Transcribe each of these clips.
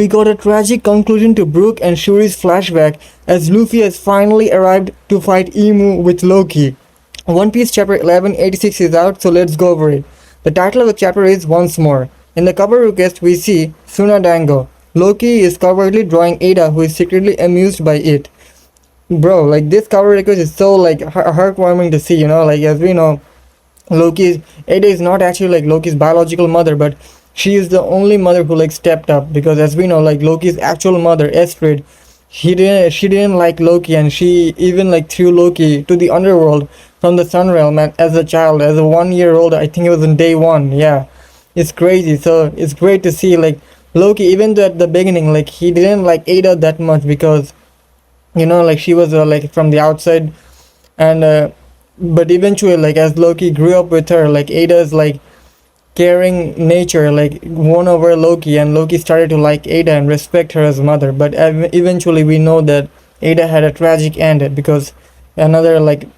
We got a tragic conclusion to Brook and Shuri's flashback as Luffy has finally arrived to fight Imu with Loki. One Piece chapter 1186 is out, so let's go over it. The title of the chapter is Once More. In the cover request, we see Tsunadango. Loki is covertly drawing Ada, who is secretly amused by it. Bro, like this cover request is so like heartwarming to see, like as we know, Ada is not actually like Loki's biological mother, but she is the only mother who like stepped up, because as we know, like Loki's actual mother, Estrid, she didn't like Loki, and she even like threw Loki to the underworld from the Sun Realm as a child, as a 1 year old. I think it was in day one. Yeah, it's crazy. So it's great to see like Loki, even though at the beginning like he didn't like Ada that much, because like she was like from the outside, and but eventually like as Loki grew up with her, like Ada's like caring nature like won over Loki, and Loki started to like Ada and respect her as a mother. But eventually we know that Ada had a tragic end, because another like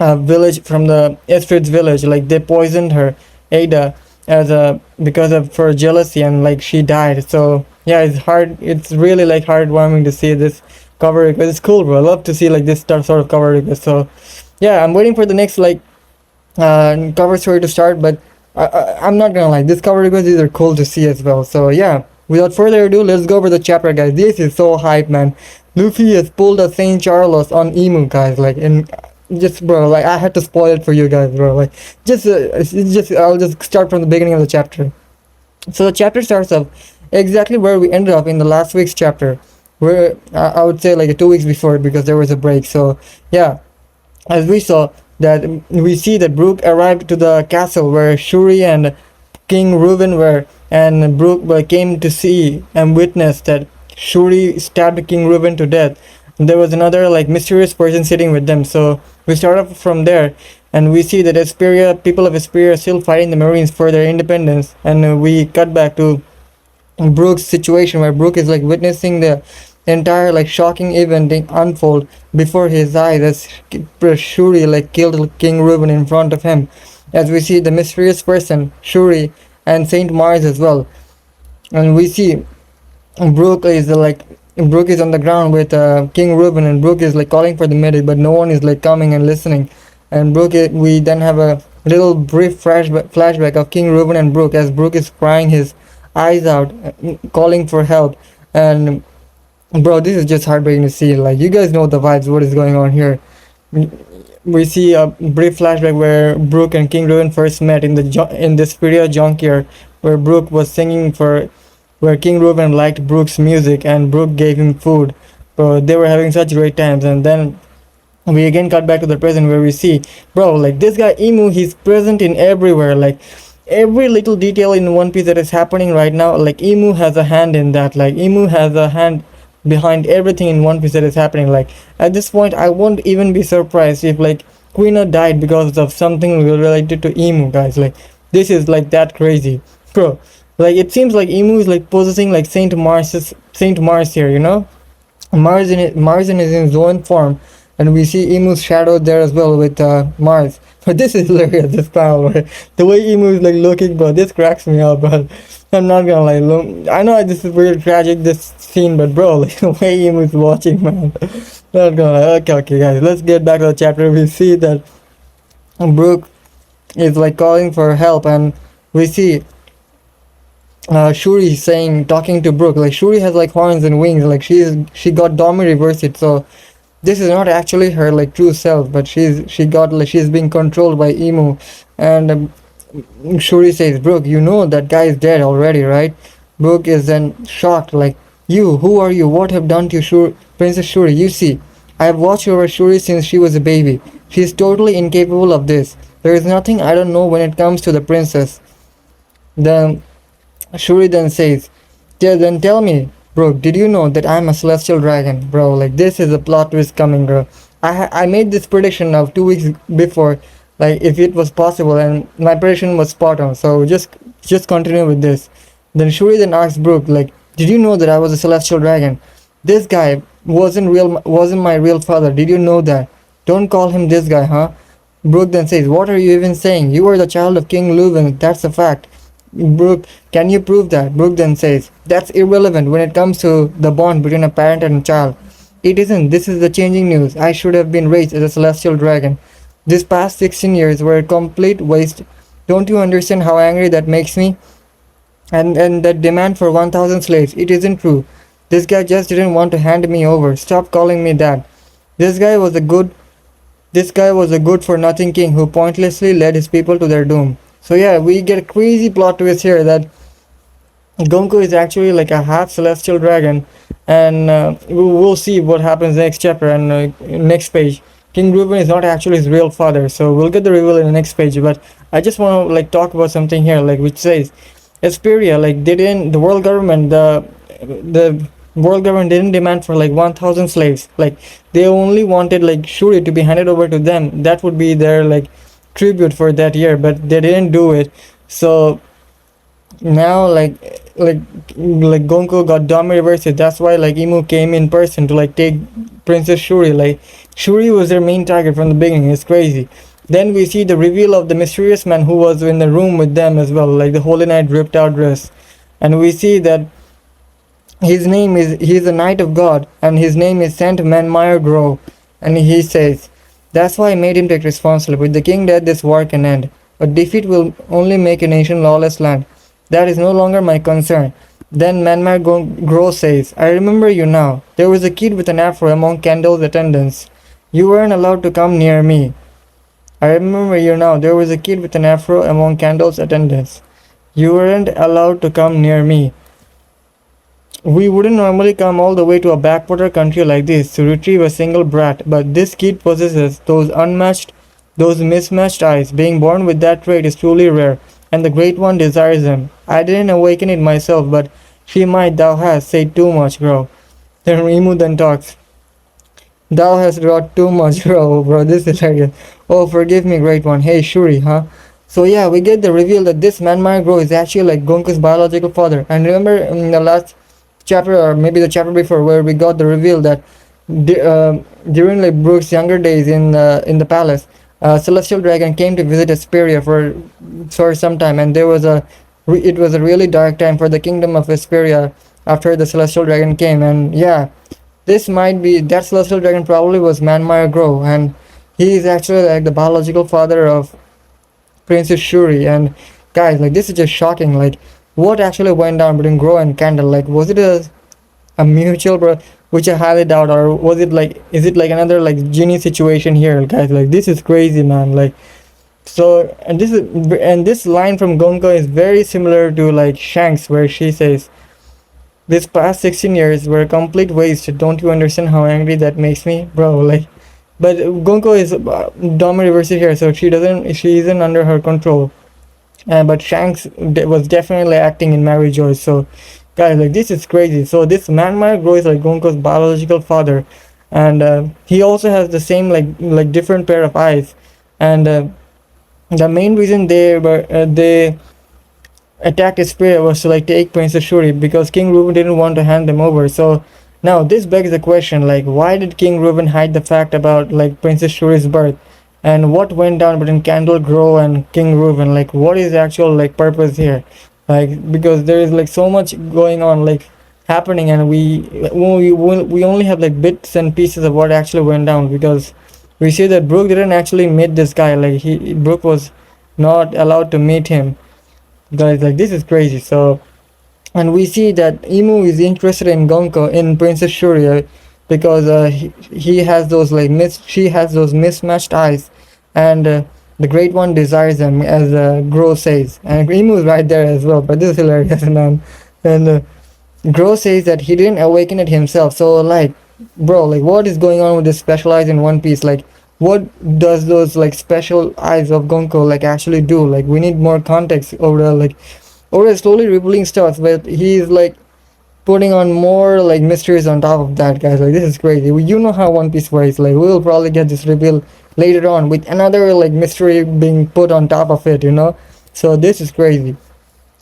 village from the Estrid's village, like they poisoned her, Ada, as a because of her jealousy, and like she died. So yeah, it's really like heartwarming to see this cover, because it's cool, bro. I love to see like this sort of cover. So yeah, I'm waiting for the next like cover story to start, but I'm not gonna lie, this cover, because these are cool to see as well. So yeah, without further ado, let's go over the chapter, guys. This is so hype, man. Luffy has pulled a Saint Charlos on Imu, guys. Like, and just bro, like I had to spoil it for you guys, bro. Like, I'll just start from the beginning of the chapter. So the chapter starts off exactly where we ended up in the last week's chapter, where I would say like 2 weeks before, because there was a break. So yeah, as we see that Brook arrived to the castle where Shuri and King Reuben were, and Brook came to see and witness that Shuri stabbed King Reuben to death. And there was another like mysterious person sitting with them. So we start off from there, and we see that people of Esperia are still fighting the Marines for their independence, and we cut back to Brook's situation, where Brook is like witnessing the entire like shocking event unfold before his eyes, as Shuri like killed King Reuben in front of him. As we see the mysterious person, Shuri, and Saint Mars as well. And we see Brook is on the ground with King Reuben, and Brook is like calling for the medic, but no one is like coming and listening. And we then have a little brief flashback of King Reuben and Brook, as Brook is crying his eyes out, calling for help. And bro, this is just heartbreaking to see. Like, you guys know the vibes, what is going on here. We see a brief flashback where Brook and King Reuben first met in the Spiria junkyard, where Brook was singing where King Reuben liked Brook's music, and Brook gave him food. Bro, they were having such great times. And then we again cut back to the present, where we see, bro, like this guy Imu, he's present in everywhere. Like, every little detail in One Piece that is happening right now, like Imu has a hand in that. Like, Imu has a hand behind everything in One Piece that is happening. Like, at this point, I won't even be surprised if like Quina died because of something related to Imu, guys. Like, this is like that crazy, bro. Like, it seems like Imu is like possessing like Saint Mars here. Mars in his own form, and we see Imu's shadow there as well with Mars. But this is hilarious, this panel, right? The way Imu is like looking, bro, this cracks me up, but I'm not gonna lie. I know this is really tragic, this scene, but bro, like the way Imu is watching, man. Not gonna lie. Okay, guys, let's get back to the chapter. We see that Brook is like calling for help, and we see Shuri talking to Brook. Like, Shuri has like horns and wings. Like, she got Domi reversed, so this is not actually her like true self, but she's being controlled by Imu. And Shuri says, Brook, you know that guy is dead already, right? Brook is then shocked, like, who are you? What have done to you, Princess Shuri? You see, I have watched over Shuri since she was a baby. She is totally incapable of this. There is nothing I don't know when it comes to the princess. Then Shuri then says, then tell me, Brook, did you know that I'm a celestial dragon? Bro, like, this is a plot twist coming, bro. I made this prediction of 2 weeks before, like, if it was possible, and my prediction was spot on. So just continue with this. Then Shuri then asks Brook, like, did you know that I was a celestial dragon? This guy wasn't my real father. Did you know that? Don't call him this guy, huh? Brook then says, what are you even saying? You are the child of King Leuven. That's a fact. Brook, can you prove that? Brook then says, that's irrelevant when it comes to the bond between a parent and a child. It isn't. This is the changing news. I should have been raised as a celestial dragon. This past 16 years were a complete waste. Don't you understand how angry that makes me? And that demand for 1,000 slaves, it isn't true. This guy just didn't want to hand me over. Stop calling me that. This guy was a good this guy was a good for nothing king who pointlessly led his people to their doom. So yeah, we get a crazy plot twist here that Gonko is actually like a half celestial dragon, and we'll see what happens next chapter and next page. King Reuben is not actually his real father, so we'll get the reveal in the next page. But I just want to like talk about something here, like which says, Asperia, like they didn't, the world government didn't demand for like 1,000 slaves. Like they only wanted like Shuri to be handed over to them. That would be their like tribute for that year, but they didn't do it. So now like Gonko got Dami reversed. That's why like Imu came in person to like take Princess Shuri. Like Shuri was their main target from the beginning. It's crazy. Then we see the reveal of the mysterious man who was in the room with them as well, like the Holy Knight ripped out dress. And we see that he's a knight of God, and his name is Saint Manmire Grove. And he says, that's why I made him take responsibility. With the king dead, this war can end. But defeat will only make a nation lawless land. That is no longer my concern. Then Manmire Grove says, I remember you now. There was a kid with an afro among Candle's attendants. You weren't allowed to come near me. I remember you now. There was a kid with an afro among Candle's attendants. You weren't allowed to come near me. We wouldn't normally come all the way to a backwater country like this to retrieve a single brat, but this kid possesses those mismatched eyes. Being born with that trait is truly rare, and the Great One desires him. I didn't awaken it myself, but she might. Thou hast said too much, bro. Then Rimu then talks. Thou hast wrought too much, bro. This is hilarious. Oh, forgive me, Great One. Hey, Shuri, huh? So yeah, we get the reveal that this Manmire Grove is actually like Gonko's biological father. And remember in the last chapter, or maybe the chapter before, where we got the reveal that during like Brook's younger days in the palace, Celestial Dragon came to visit Asperia for some time, and it was a really dark time for the kingdom of Asperia after the Celestial Dragon came. And yeah, this might be that Celestial Dragon probably was Manmire Grove, and he is actually like the biological father of Princess Shuri. And guys, like this is just shocking. Like what actually went down between Grove and Candle? Like was it a mutual, bro? Which I highly doubt, or was it like, is it like another like genie situation here, guys? Like this is crazy, man. Like so, and this line from Gonko is very similar to like Shanks, where she says, this past 16 years were a complete waste. Don't you understand how angry that makes me, bro? Like, but Gonko is Dami reverses here, so she isn't under her control. But Shanks was definitely acting in Mary Joyce. So guys, like this is crazy. So this Manmire Grove is like Gonko's biological father, and he also has the same like different pair of eyes. And the main reason they attacked Asperia was to like take Princess Shuri, because King Reuben didn't want to hand them over. So now this begs the question, like why did King Reuben hide the fact about like Princess Shuri's birth? And what went down between Candle Grove and King Reuben? Like what is the actual like purpose here? Like because there is like so much going on like happening, and we only have like bits and pieces of what actually went down, because we see that Brook didn't actually meet this guy. Like Brook was not allowed to meet him. Guys, like this is crazy. So, and we see that Imu is interested in Gonko, in Princess Shuri, because he has those like she has those mismatched eyes, and the Great One desires them, as Grove says. And Imu is right there as well, but this is hilarious. And Grove says that he didn't awaken it himself. So like, bro, like what is going on with this special eyes in One Piece? Like what does those like special eyes of Gonko like actually do? Like we need more context over slowly revealing stuff, but he's like putting on more like mysteries on top of that, guys. Like this is crazy. You know how One Piece works. Like we'll probably get this reveal later on with another like mystery being put on top of it, you know. So this is crazy.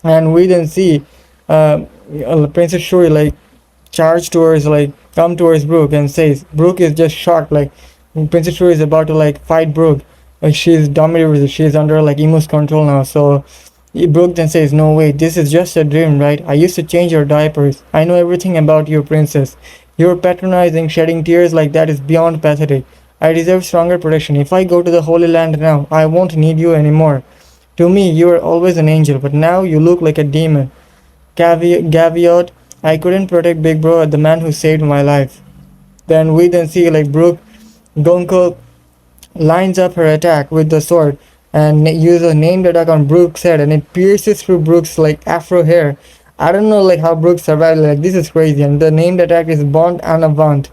And we then see Princess Shuri like come towards Brook and says Brook is just shocked. Like Princess Shuri is about to like fight Brook. Like she's dominated, she's under like Imu's control now. So Brooke then says, "No, wait, this is just a dream, right? I used to change your diapers. I know everything about you, princess. Your patronizing, shedding tears like that is beyond pathetic. I deserve stronger protection. If I go to the Holy Land now, I won't need you anymore. To me, you were always an angel, but now you look like a demon. Gaviot, I couldn't protect Big Bro, the man who saved my life." Then we then see like Brooke Gonko lines up her attack with the sword and uses a named attack on Brooke's head, and it pierces through Brooke's like afro hair. I don't know like how Brooke survived, like this is crazy. And the named attack is Bond and Avant.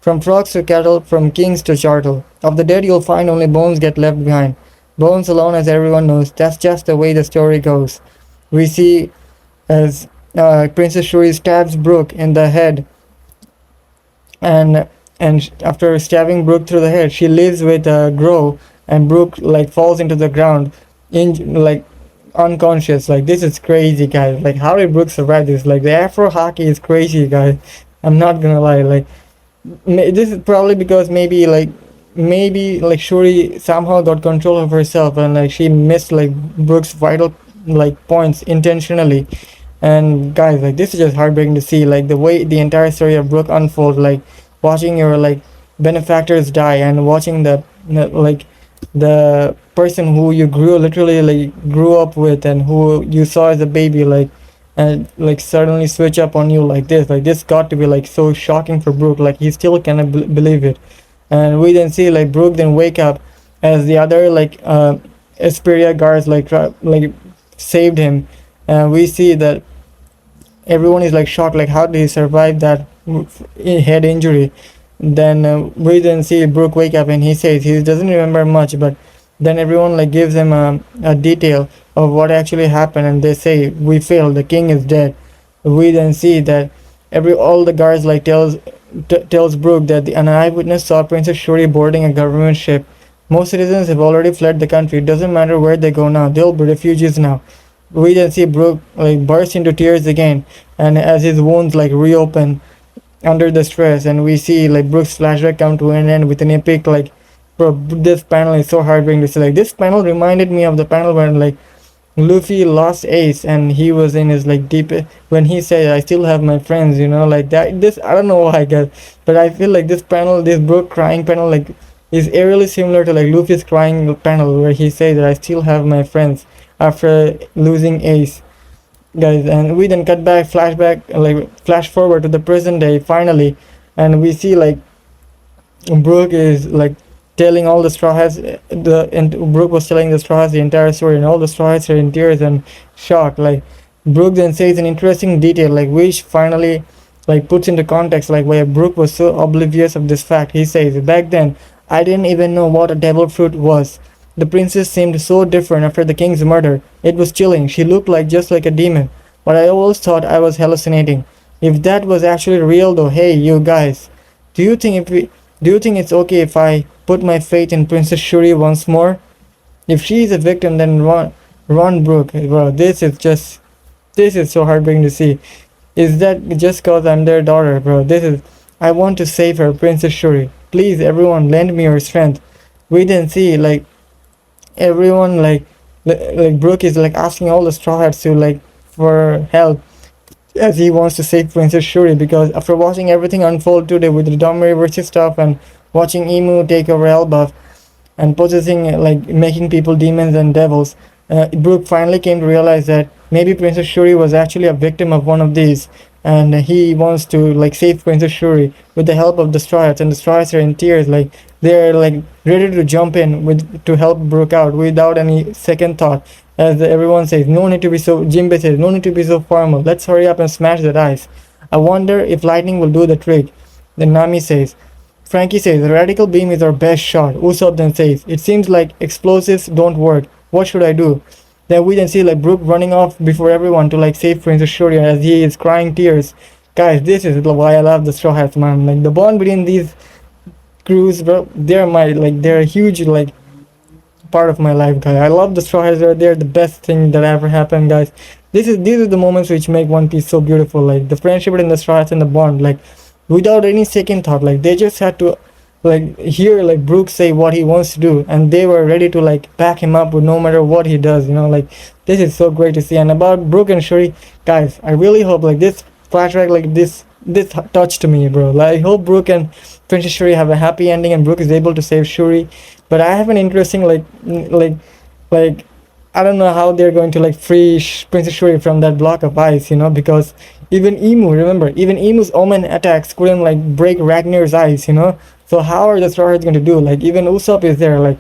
From frogs to cattle, from kings to chartle. Of the dead you'll find only bones get left behind. Bones alone, as everyone knows. That's just the way the story goes. We see as Princess Shuri stabs Brooke in the head, and after stabbing Brooke through the head, she lives with Grow, and Brooke like falls into the ground, in like unconscious. Like this is crazy, guys. Like how did Brooke survive this? Like the Afro hockey is crazy, guys. I'm not gonna lie. Like this is probably because maybe Shuri somehow got control of herself, and like she missed like Brooke's vital like points intentionally. And guys, like this is just heartbreaking to see, like the way the entire story of Brooke unfold, like watching your like benefactors die, and watching like the person who you literally like grew up with and who you saw as a baby, like and like suddenly switch up on you like this. Like this got to be like so shocking for Brooke. Like he still cannot believe it. And we then see like Brooke then wake up as the other like Esperia guards like saved him, and we see that everyone is like shocked, like how did he survive that head injury. Then we then see Brooke wake up, and he says he doesn't remember much, but then everyone like gives him a detail of what actually happened, and they say we failed, the king is dead. We then see that all the guards like tells Brooke that an eyewitness saw Princess Shuri boarding a government ship. Most citizens have already fled the country. It doesn't matter where they go now, they'll be refugees now. We then see Brooke like burst into tears again, and as his wounds like reopen under the stress, and we see like Brooke's flashback come to an end with an epic like, bro, this panel is so heartbreaking to see. Like this panel reminded me of the panel when like Luffy lost Ace, and he was in his like deep, when he said I still have my friends, like that. This I don't know why I guess, but I feel like this panel, this Brooke crying panel, like is eerily similar to like Luffy's crying panel where he says that I still have my friends after losing Ace, guys. And we then cut back, flashback, like flash forward to the present day finally, and we see like Brooke is like telling all the Straw Hats, and Brooke was telling the Straw Hats the entire story, and all the Straw Hats are in tears and shock. Like Brooke then says an interesting detail, like which finally like puts into context like why Brooke was so oblivious of this fact. He says, back then I didn't even know what a devil fruit was. The princess seemed so different after the king's murder. It was chilling. She looked like just like a demon. But I always thought I was hallucinating. If that was actually real though, hey you guys, do you think it's okay if I put my faith in Princess Shuri once more? If she is a victim, then run Brooke. Bro, this is so heartbreaking to see. Is that just cause I'm their daughter, bro? I want to save her, Princess Shuri. Please, everyone, lend me your strength. We then see like everyone like Brooke is like asking all the Straw Hats to like for help, as he wants to save Princess Shuri, because after watching everything unfold today with the Domri versus stuff, and watching IMU take over Elbaf and possessing like making people demons and devils, Brooke finally came to realize that maybe Princess Shuri was actually a victim of one of these, and he wants to like save Princess Shuri with the help of the Straw Hats, and the Straw Hats are in tears, like they're like ready to jump in to help Brooke out without any second thought. As everyone says, no need to be so, Jinbe says, no need to be so formal. Let's hurry up and smash that ice. I wonder if lightning will do the trick. Then Nami says. Frankie says, the radical beam is our best shot. Usopp then says, it seems like explosives don't work. What should I do? Then we then see like Brooke running off before everyone to like save Princess Shuri as he is crying tears. Guys, this is why I love the Straw Hats, man. Like the bond between these crews, bro, they're a huge like part of my life, guys. I love the Straw Hats. They're the best thing that ever happened, guys. These are the moments which make One Piece so beautiful. Like the friendship between the Straw Hats and the bond, like without any second thought. Like they just had to like hear like Brooke say what he wants to do, and they were ready to like back him up with no matter what he does. Like This is so great to see. And about Brook and Shuri, guys, I really hope like this flashback, like this touched me, bro. Like, I hope Brook and Princess Shuri have a happy ending and Brook is able to save Shuri. But I have an interesting like I don't know how they're going to like free Princess Shuri from that block of ice, you know, because even Emu, remember, even Emu's omen attacks couldn't like break Ragnar's ice, you know. So how are the Straw Hats going to do? Like even Usopp is there, like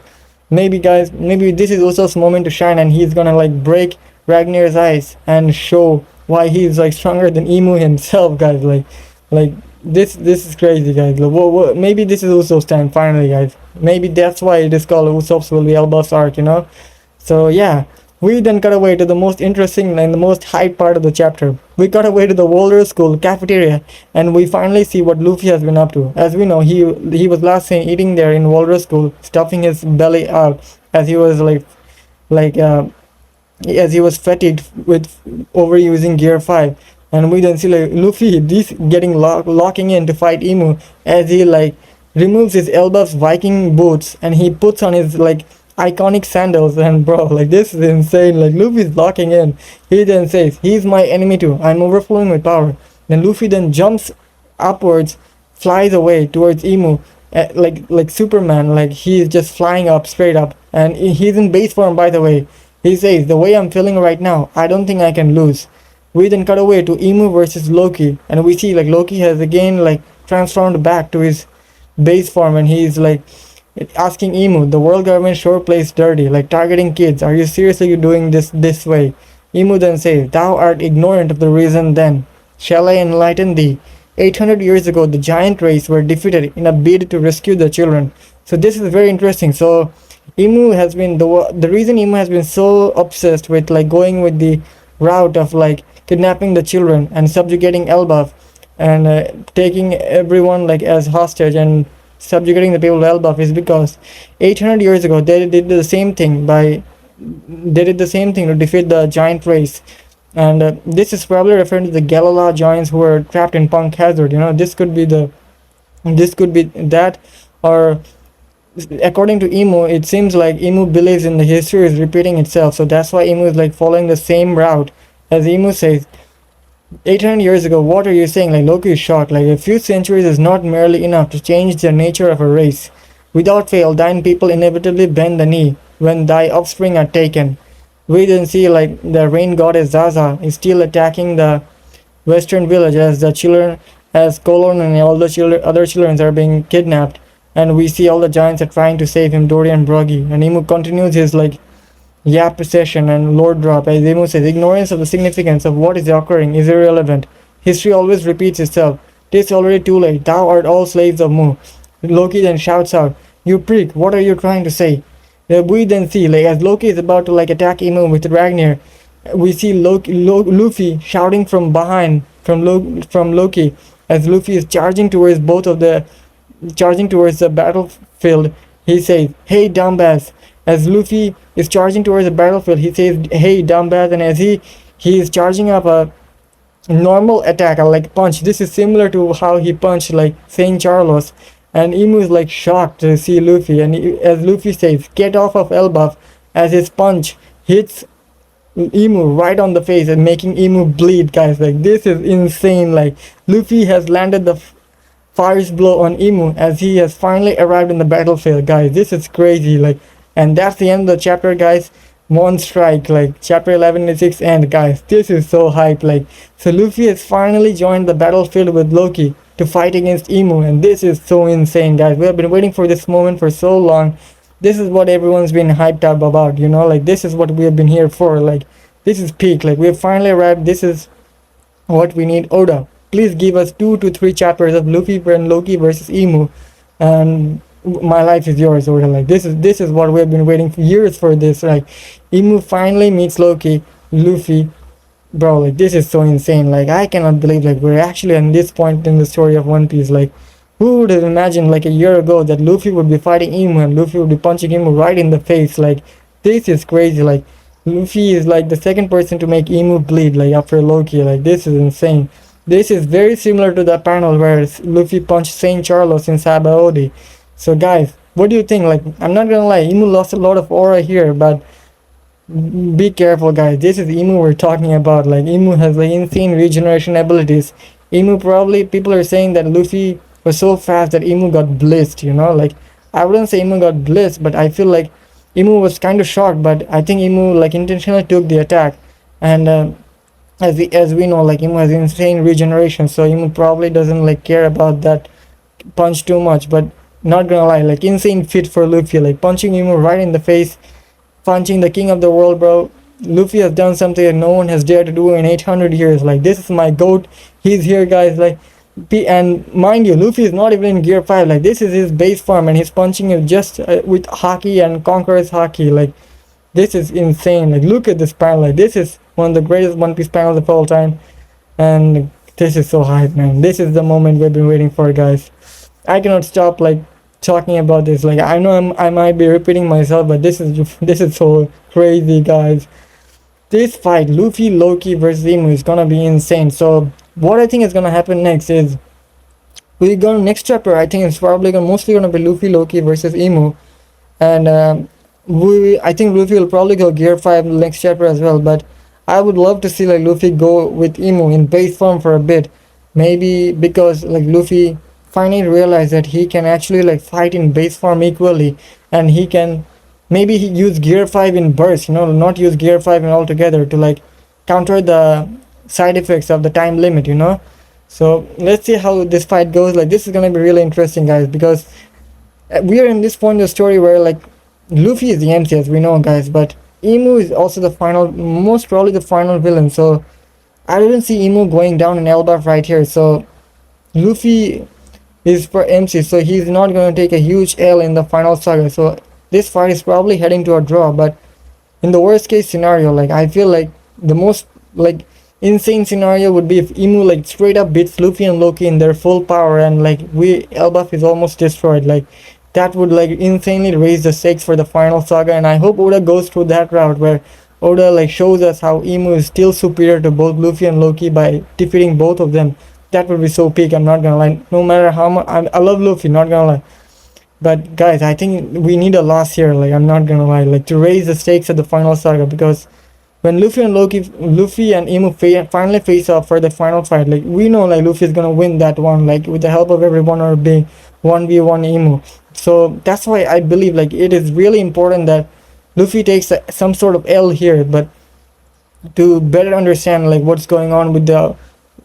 maybe guys, maybe this is Usopp's moment to shine and he's gonna like break Ragnar's ice and show why he's like stronger than Emu himself, guys. Like this is crazy, guys. Like, maybe this is Usopp's time finally, guys. Maybe that's why it is called Usopp's Will Be Elbaf's arc, you know. So yeah, we then cut away to the most interesting and the most hype part of the chapter. We cut away to the Walrus School cafeteria and we finally see what Luffy has been up to. As we know, he was last seen eating there in Walrus School, stuffing his belly out as he was like as he was fatigued with overusing Gear 5. And we then see like Luffy this getting locking in to fight Emu as he like removes his Elbaf's Viking boots and he puts on his like iconic sandals. And bro, like this is insane. Like Luffy's locking in. He then says, he's my enemy too, I'm overflowing with power. Then Luffy then jumps upwards, flies away towards Emu, like Superman, like he's just flying up straight up. And he's in base form, by the way. He says, the way I'm feeling right now, I don't think I can lose. We then cut away to Emu versus Loki, and we see like Loki has again like transformed back to his base form, and he's like asking Emu, the world government sure plays dirty, like targeting kids. Are you seriously doing this way? Emu then says, thou art ignorant of the reason then. Shall I enlighten thee? 800 years ago, the giant race were defeated in a bid to rescue the children. So this is very interesting. So Emu has been the reason Emu has been so obsessed with like going with the route of like kidnapping the children and subjugating Elbaf and taking everyone like as hostage and subjugating the people of Elbaf is because 800 years ago they did the same thing to defeat the giant race. And this is probably referring to the Galala giants who were trapped in Punk Hazard. You know, this could be that, or according to Emu, it seems like Emu believes in the history is repeating itself. So that's why Emu is like following the same route. As Emu says, 800 years ago, what are you saying? Like Loki is shocked. Like a few centuries is not merely enough to change the nature of a race. Without fail, thine people inevitably bend the knee when thy offspring are taken. We then see like the rain goddess Zaza is still attacking the western village as the children, as Kolon and all the other children are being kidnapped. And we see all the giants are trying to save him, Dory and Broggy. And Emu continues his like yap session and lord drop as Emu says, ignorance of the significance of what is occurring is irrelevant. History always repeats itself. 'Tis already too late. Thou art all slaves of Mu. Loki then shouts out, you prick, what are you trying to say? We then see like as Loki is about to like attack Emu with Ragnar, we see Luffy shouting from behind from Loki as Luffy is charging towards the battlefield. He says, hey dumbass. As Luffy is charging towards the battlefield, he says, hey dumbass. And as he is charging up a normal attack, like punch. This is similar to how he punched like Saint Charlos. And Emu is like shocked to see Luffy, and as Luffy says, get off of Elbaf, as his punch hits Emu right on the face and making Emu bleed, guys. Like this is insane. Like Luffy has landed the fierce blow on Emu as he has finally arrived in the battlefield, guys. This is crazy. Like, and that's the end of the chapter, guys. One strike, like chapter 11 and 6 end, guys. This is so hype. Like, so Luffy has finally joined the battlefield with Loki to fight against Emu, and this is so insane, guys. We have been waiting for this moment for so long. This is what everyone's been hyped up about, you know, like this is what we have been here for. Like this is peak. Like we have finally arrived. This is what we need. Oda, please give us 2 to 3 chapters of Luffy and Loki versus Emu, and my life is yours, Oda. Like this is what we have been waiting for years for this. Like Emu finally meets Luffy. Bro, like this is so insane. Like I cannot believe like we're actually at this point in the story of One Piece. Like who would have imagined like a year ago that Luffy would be fighting Emu and Luffy would be punching Emu right in the face? Like this is crazy. Like Luffy is like the second person to make Emu bleed like after Loki. Like this is insane. This is very similar to the panel where Luffy punched Saint Charlos in Sabaody. So guys, what do you think? Like I'm not gonna lie, Emu lost a lot of aura here, but Be careful, guys. This is Emu we're talking about. Like, Emu has like insane regeneration abilities. Emu probably, people are saying that Luffy was so fast that Emu got blitzed, you know? Like, I wouldn't say Emu got blitzed, but I feel like Emu was kind of shocked, but I think Emu like intentionally took the attack. And as we know, like, Emu has insane regeneration, so Emu probably doesn't like care about that punch too much. But not gonna lie, like, insane fit for Luffy, like punching Emu right in the face, punching the king of the world, bro. Luffy has done something that no one has dared to do in 800 years. Like, this is my goat. He's here, guys. Like, and mind you, Luffy is not even in gear 5. Like, this is his base form, and he's punching it just with haki and Conqueror's haki. Like, this is insane. Like, look at this panel. Like, this is one of the greatest One Piece panels of all time. And this is so hype, man. This is the moment we've been waiting for, guys. I cannot stop, like, talking about this. Like, I know I might be repeating myself, but this is so crazy, guys. This fight, Luffy Loki versus Emu, is gonna be insane. So what I think is gonna happen next is we go next chapter. I think it's probably mostly gonna be Luffy Loki versus Emu, and I think Luffy will probably go gear 5 next chapter as well. But I would love to see like Luffy go with Emu in base form for a bit, maybe because like Luffy finally realized that he can actually like fight in base form equally, and he can maybe he use gear 5 in burst, you know, not use gear 5 in altogether to like counter the side effects of the time limit, you know. So let's see how this fight goes. Like, this is gonna be really interesting, guys, because we are in this point of the story where like Luffy is the MC, as we know, guys, but Emu is also the final, most probably the final villain. So I didn't see Emu going down in Elbaf right here. So Luffy is for MC, so he's not going to take a huge L in the final saga. So this fight is probably heading to a draw. But in the worst case scenario, like, I feel like the most like insane scenario would be if Emu like straight up beats Luffy and Loki in their full power, and like Elbaf is almost destroyed. Like, that would like insanely raise the stakes for the final saga. And I hope Oda goes through that route where Oda like shows us how Emu is still superior to both Luffy and Loki by defeating both of them. That would be so peak, I'm not gonna lie. No matter how much I love Luffy, not gonna lie, but guys, I think we need a loss here. Like, I'm not gonna lie, like, to raise the stakes at the final saga, because when Luffy and Emu finally face off for the final fight, like, we know like Luffy is gonna win that one, like, with the help of everyone, or being 1v1 Emu. So that's why I believe like it is really important that Luffy takes some sort of L here, but to better understand like what's going on with the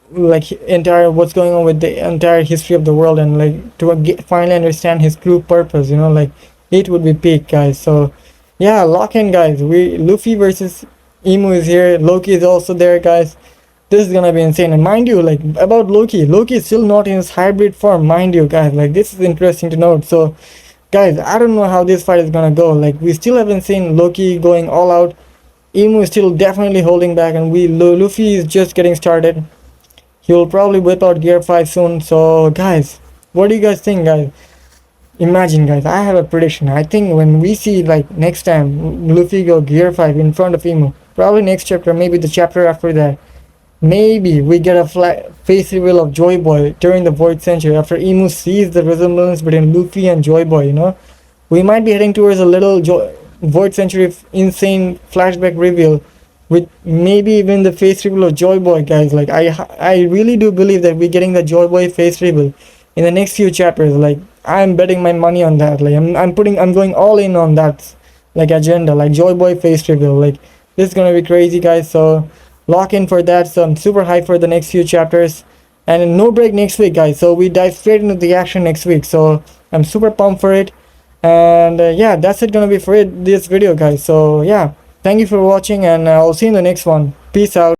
what's going on with the entire history of the world, and like to finally understand his true purpose, you know, like, it would be peak, guys. So yeah, lock in, guys. Luffy versus Emu is here. Loki is also there, guys. This is gonna be insane. And mind you, like, about Loki is still not in his hybrid form, mind you, guys. Like, this is interesting to note. So guys, I don't know how this fight is gonna go. Like, we still haven't seen Loki going all out. Emu is still definitely holding back, and Luffy is just getting started. He will probably whip out gear 5 soon. So guys, what do you guys think, guys? Imagine, guys, I have a prediction. I think when we see like next time Luffy go gear 5 in front of Emu, probably next chapter, maybe the chapter after that, maybe we get a face reveal of Joy Boy during the Void Century after Emu sees the resemblance between Luffy and Joy Boy, you know. We might be heading towards a little Void Century insane flashback reveal, with maybe even the face reveal of Joy Boy, guys. Like, I really do believe that we're getting the Joy Boy face reveal in the next few chapters. Like, I'm betting my money on that. Like, I'm going all in on that, like, agenda, like Joy Boy face reveal. Like, this is gonna be crazy, guys. So lock in for that. So I'm super hyped for the next few chapters, and no break next week, guys. So we dive straight into the action next week. So I'm super pumped for it. And yeah, that's it gonna be for this video, guys. So yeah, thank you for watching, and I'll see you in the next one. Peace out.